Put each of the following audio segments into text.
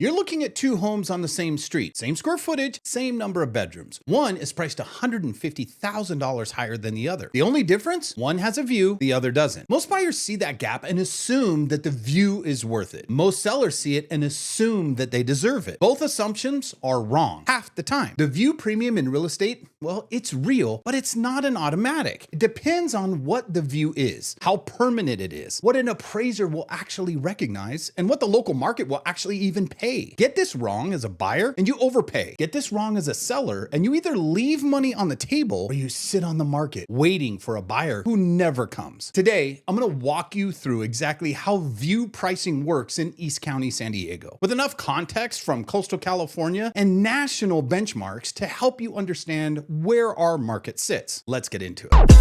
You're looking at two homes on the same street, same square footage, same number of bedrooms. One is priced $150,000 higher than the other. The only difference? One has a view, the other doesn't. Most buyers see that gap and assume that the view is worth it. Most sellers see it and assume that they deserve it. Both assumptions are wrong half the time. The view premium in real estate, well, it's real, but it's not an automatic. It depends on what the view is, how permanent it is, what an appraiser will actually recognize, and what the local market will actually even pay. Get this wrong as a buyer and you overpay. Get this wrong as a seller and you either leave money on the table or you sit on the market waiting for a buyer who never comes. Today, I'm going to walk you through exactly how view pricing works in East County, San Diego, with enough context from coastal California and national benchmarks to help you understand where our market sits. Let's get into it.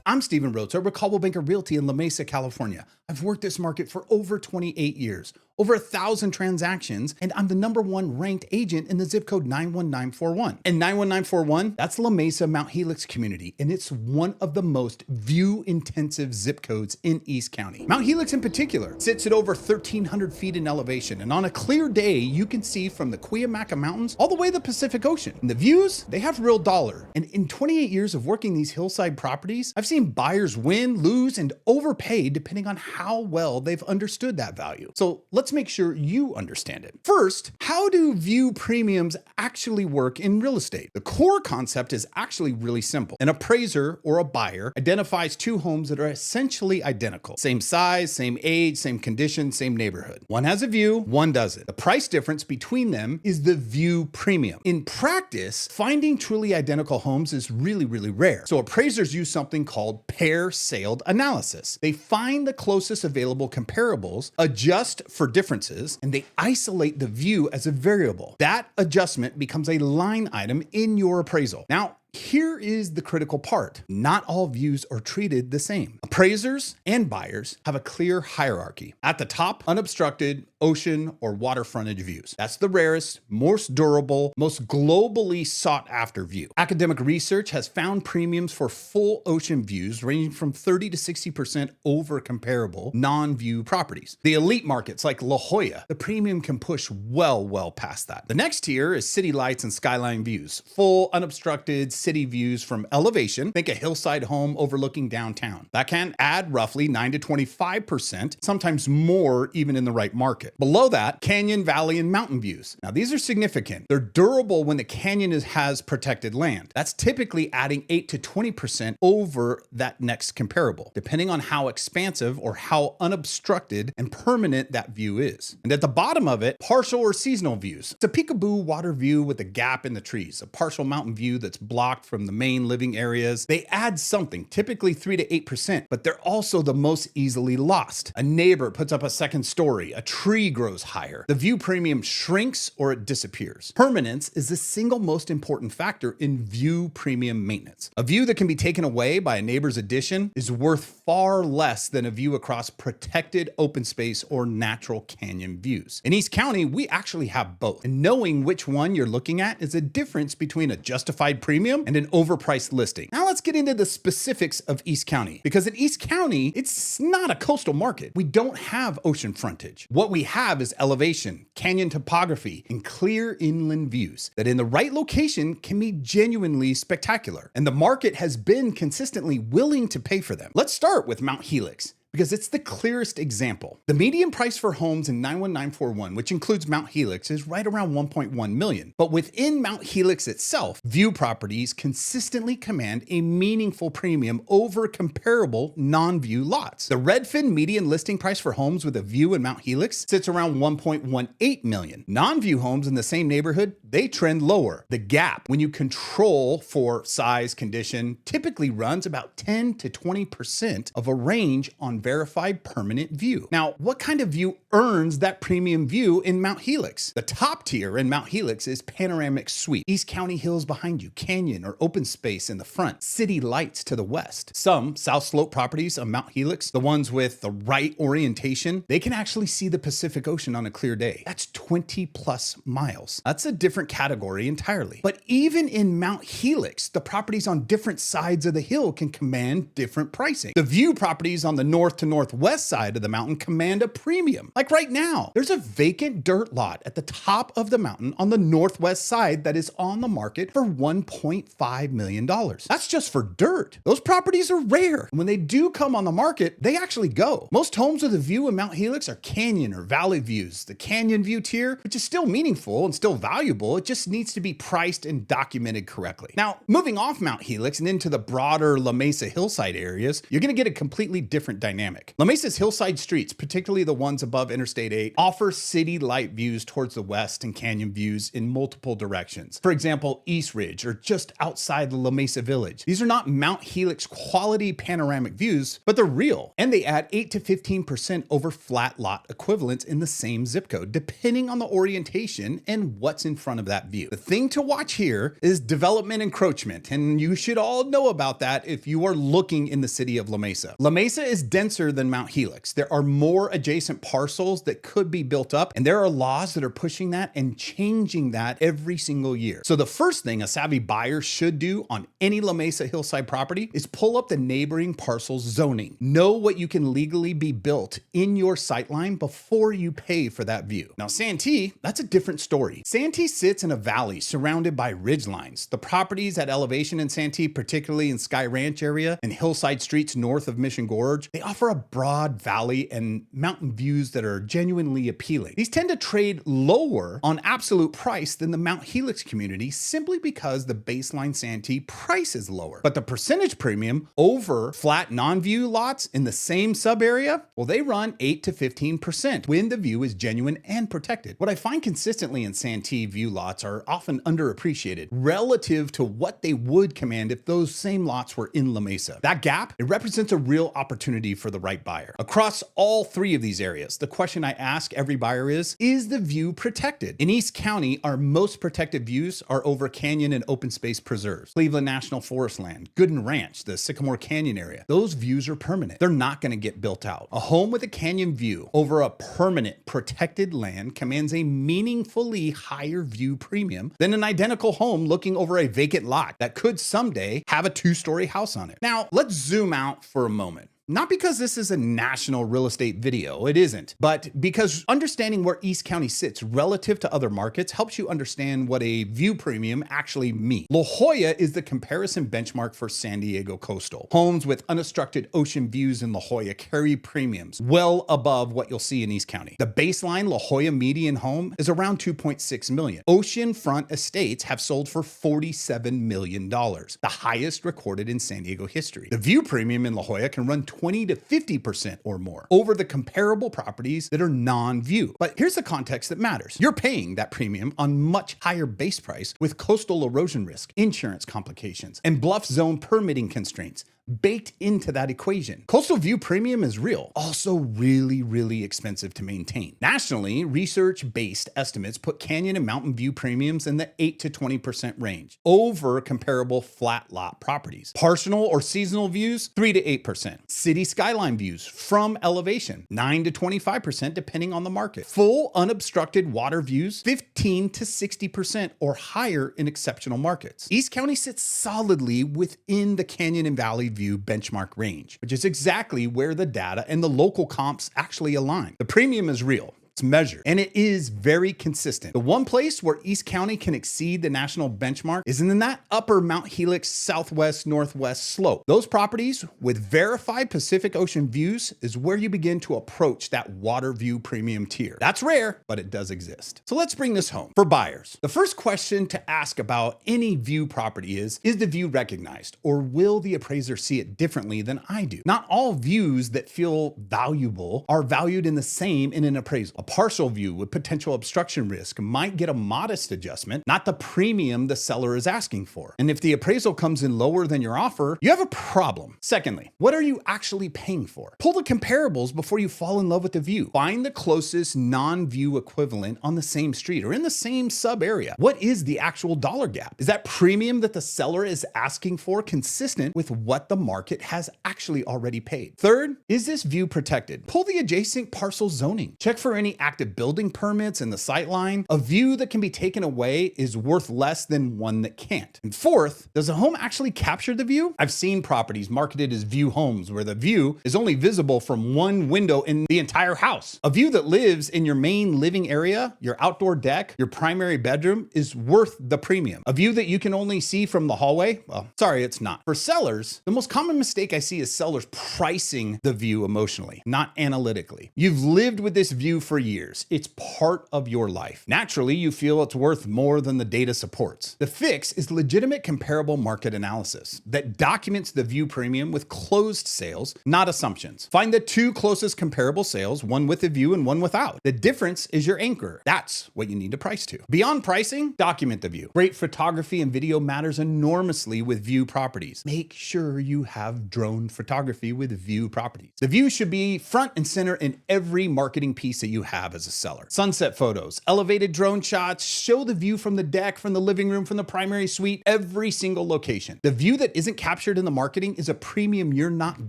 I'm Stephen Rotsart with Coldwell Banker Realty in La Mesa, California. I've worked this market for over 28 years, over 1,000 transactions, and I'm the #1 ranked agent in the zip code 91941. And 91941, that's La Mesa Mount Helix community, and it's one of the most view-intensive zip codes in East County. Mount Helix in particular sits at over 1,300 feet in elevation, and on a clear day, you can see from the Cuyamaca Mountains all the way to the Pacific Ocean. And the views, they have real dollar. And in 28 years of working these hillside properties, I've seen buyers win, lose, and overpay depending on how well they've understood that value. So let's make sure you understand it. First, how do view premiums actually work in real estate? The core concept is actually really simple. An appraiser or a buyer identifies two homes that are essentially identical. Same size, same age, same condition, same neighborhood. One has a view, one doesn't. The price difference between them is the view premium. In practice, finding truly identical homes is really, really rare. So appraisers use something called pair-saled analysis. They find the closest available comparables, adjust for differences, and they isolate the view as a variable. That adjustment becomes a line item in your appraisal. Now, here is the critical part. Not all views are treated the same. Appraisers and buyers have a clear hierarchy. At the top, unobstructed ocean or water frontage views. That's the rarest, most durable, most globally sought after view. Academic research has found premiums for full ocean views ranging from 30 to 60% over comparable non-view properties. The elite markets like La Jolla, the premium can push well past that. The next tier is city lights and skyline views. Full unobstructed city views from elevation. Think a hillside home overlooking downtown. That can add roughly 9 to 25%, sometimes more even in the right market. Below that, canyon, valley, and mountain views. Now these are significant. They're durable when the canyon has protected land. That's typically adding 8 to 20% over that next comparable, depending on how expansive or how unobstructed and permanent that view is. And at the bottom of it, partial or seasonal views. It's a peekaboo water view with a gap in the trees, a partial mountain view that's blocked from the main living areas. They add something, typically 3 to 8%, but they're also the most easily lost. A neighbor puts up a second story, a tree grows higher. The view premium shrinks or it disappears. Permanence is the single most important factor in view premium maintenance. A view that can be taken away by a neighbor's addition is worth far less than a view across protected open space or natural canyon views. In East County, we actually have both. And knowing which one you're looking at is a difference between a justified premium and an overpriced listing. Now let's get into the specifics of East County, because in East County, it's not a coastal market. We don't have ocean frontage. What we have is elevation, canyon topography, and clear inland views that in the right location can be genuinely spectacular. And the market has been consistently willing to pay for them. Let's start with Mount Helix, because it's the clearest example. The median price for homes in 91941, which includes Mount Helix, is right around 1.1 million. But within Mount Helix itself, view properties consistently command a meaningful premium over comparable non-view lots. The Redfin median listing price for homes with a view in Mount Helix sits around 1.18 million. Non-view homes in the same neighborhood, they trend lower. The gap, when you control for size, condition, typically runs about 10 to 20% of a range on verified permanent view. Now, what kind of view earns that premium view in Mount Helix? The top tier in Mount Helix is panoramic suite. East County hills behind you, canyon or open space in the front, city lights to the west. Some South Slope properties on Mount Helix, the ones with the right orientation, they can actually see the Pacific Ocean on a clear day. That's 20 plus miles. That's a different category entirely. But even in Mount Helix, the properties on different sides of the hill can command different pricing. The view properties on the north north to northwest side of the mountain command a premium. Like right now, there's a vacant dirt lot at the top of the mountain on the northwest side that is on the market for $1.5 million. That's just for dirt. Those properties are rare. And when they do come on the market, they actually go. Most homes with a view in Mount Helix are canyon or valley views. The canyon view tier, which is still meaningful and still valuable, it just needs to be priced and documented correctly. Now, moving off Mount Helix and into the broader La Mesa Hillside areas, you're going to get a completely different dynamic. La Mesa's hillside streets, particularly the ones above Interstate 8, offer city light views towards the west and canyon views in multiple directions. For example, East Ridge or just outside the La Mesa Village. These are not Mount Helix quality panoramic views, but they're real. And they add 8 to 15% over flat lot equivalents in the same zip code, depending on the orientation and what's in front of that view. The thing to watch here is development encroachment, and you should all know about that if you are looking in the city of La Mesa. La Mesa is denser than Mount Helix. There are more adjacent parcels that could be built up, and there are laws that are pushing that and changing that every single year. So the first thing a savvy buyer should do on any La Mesa hillside property is pull up the neighboring parcel's zoning. Know what you can legally be built in your sightline before you pay for that view. Now, Santee, that's a different story. Santee sits in a valley surrounded by ridge lines. The properties at elevation in Santee, particularly in Sky Ranch area and hillside streets north of Mission Gorge, they offer a broad valley and mountain views that are genuinely appealing. These tend to trade lower on absolute price than the Mount Helix community simply because the baseline Santee price is lower. But the percentage premium over flat non-view lots in the same sub area, well, they run 8 to 15% when the view is genuine and protected. What I find consistently in Santee view lots are often underappreciated relative to what they would command if those same lots were in La Mesa. That gap, it represents a real opportunity for the right buyer. Across all three of these areas, the question I ask every buyer is the view protected? In East County, our most protected views are over canyon and open space preserves. Cleveland National Forest land, Gooden Ranch, the Sycamore Canyon area, those views are permanent. They're not going to get built out. A home with a canyon view over a permanent protected land commands a meaningfully higher view premium than an identical home looking over a vacant lot that could someday have a 2-story house on it. Now, let's zoom out for a moment. Not because this is a national real estate video, it isn't, but because understanding where East County sits relative to other markets helps you understand what a view premium actually means. La Jolla is the comparison benchmark for San Diego coastal. Homes with unobstructed ocean views in La Jolla carry premiums well above what you'll see in East County. The baseline La Jolla median home is around $2.6 million. Oceanfront estates have sold for $47 million, the highest recorded in San Diego history. The view premium in La Jolla can run 20 to 50% or more over the comparable properties that are non-view. But here's the context that matters. You're paying that premium on much higher base price with coastal erosion risk, insurance complications, and bluff zone permitting constraints baked into that equation. Coastal view premium is real, also really expensive to maintain. Nationally, research-based estimates put canyon and mountain view premiums in the 8 to 20% range over comparable flat lot properties. Partial or seasonal views, 3 to 8%. City skyline views from elevation, 9 to 25% depending on the market. Full unobstructed water views, 15 to 60% or higher in exceptional markets. East County sits solidly within the canyon and valley view benchmark range, which is exactly where the data and the local comps actually align. The premium is real. It's measured, and it is very consistent. The one place where East County can exceed the national benchmark is in that upper Mount Helix southwest northwest slope. Those properties with verified Pacific Ocean views is where you begin to approach that water view premium tier. That's rare, but it does exist. So let's bring this home. For buyers, the first question to ask about any view property is the view recognized, or will the appraiser see it differently than I do? Not all views that feel valuable are valued in the same in an appraisal. A partial view with potential obstruction risk might get a modest adjustment, not the premium the seller is asking for. And if the appraisal comes in lower than your offer, you have a problem. Secondly, what are you actually paying for? Pull the comparables before you fall in love with the view. Find the closest non-view equivalent on the same street or in the same sub area. What is the actual dollar gap? Is that premium that the seller is asking for consistent with what the market has actually already paid? Third, is this view protected? Pull the adjacent parcel zoning. Check for any many active building permits in the sightline, a view that can be taken away is worth less than one that can't. And fourth, does a home actually capture the view? I've seen properties marketed as view homes where the view is only visible from one window in the entire house. A view that lives in your main living area, your outdoor deck, your primary bedroom is worth the premium. A view that you can only see from the hallway? Well, sorry, it's not. For sellers, the most common mistake I see is sellers pricing the view emotionally, not analytically. You've lived with this view for years. It's part of your life. Naturally, you feel it's worth more than the data supports. The fix is legitimate comparable market analysis that documents the view premium with closed sales, not assumptions. Find the two closest comparable sales, one with a view and one without. The difference is your anchor. That's what you need to price to. Beyond pricing, document the view. Great photography and video matters enormously with view properties. Make sure you have drone photography with view properties. The view should be front and center in every marketing piece that you have as a seller. Sunset photos, elevated drone shots, show the view from the deck, from the living room, from the primary suite, every single location. The view that isn't captured in the marketing is a premium you're not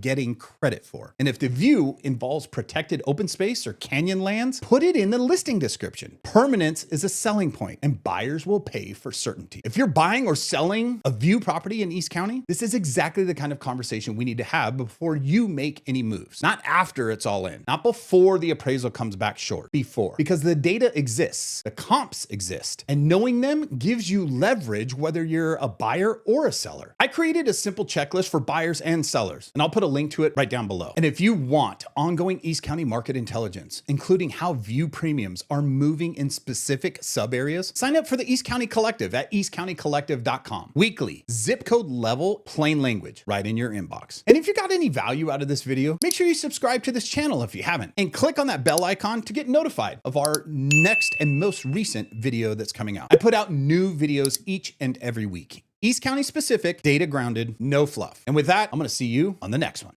getting credit for. And if the view involves protected open space or canyon lands, put it in the listing description. Permanence is a selling point, and buyers will pay for certainty. If you're buying or selling a view property in East County, this is exactly the kind of conversation we need to have before you make any moves. Not after it's all in, not before the appraisal comes back short, before. Because the data exists, the comps exist, and knowing them gives you leverage whether you're a buyer or a seller. I created a simple checklist for buyers and sellers, and I'll put a link to it right down below. And if you want ongoing East County market intelligence, including how view premiums are moving in specific sub areas, sign up for the East County Collective at eastcountycollective.com. Weekly, zip code level, plain language, right in your inbox. And if you got any value out of this video, make sure you subscribe to this channel if you haven't, and click on that bell icon to get notified of our next and most recent video that's coming out. I put out new videos each and every week. East County specific, data grounded, no fluff. And with that, I'm going to see you on the next one.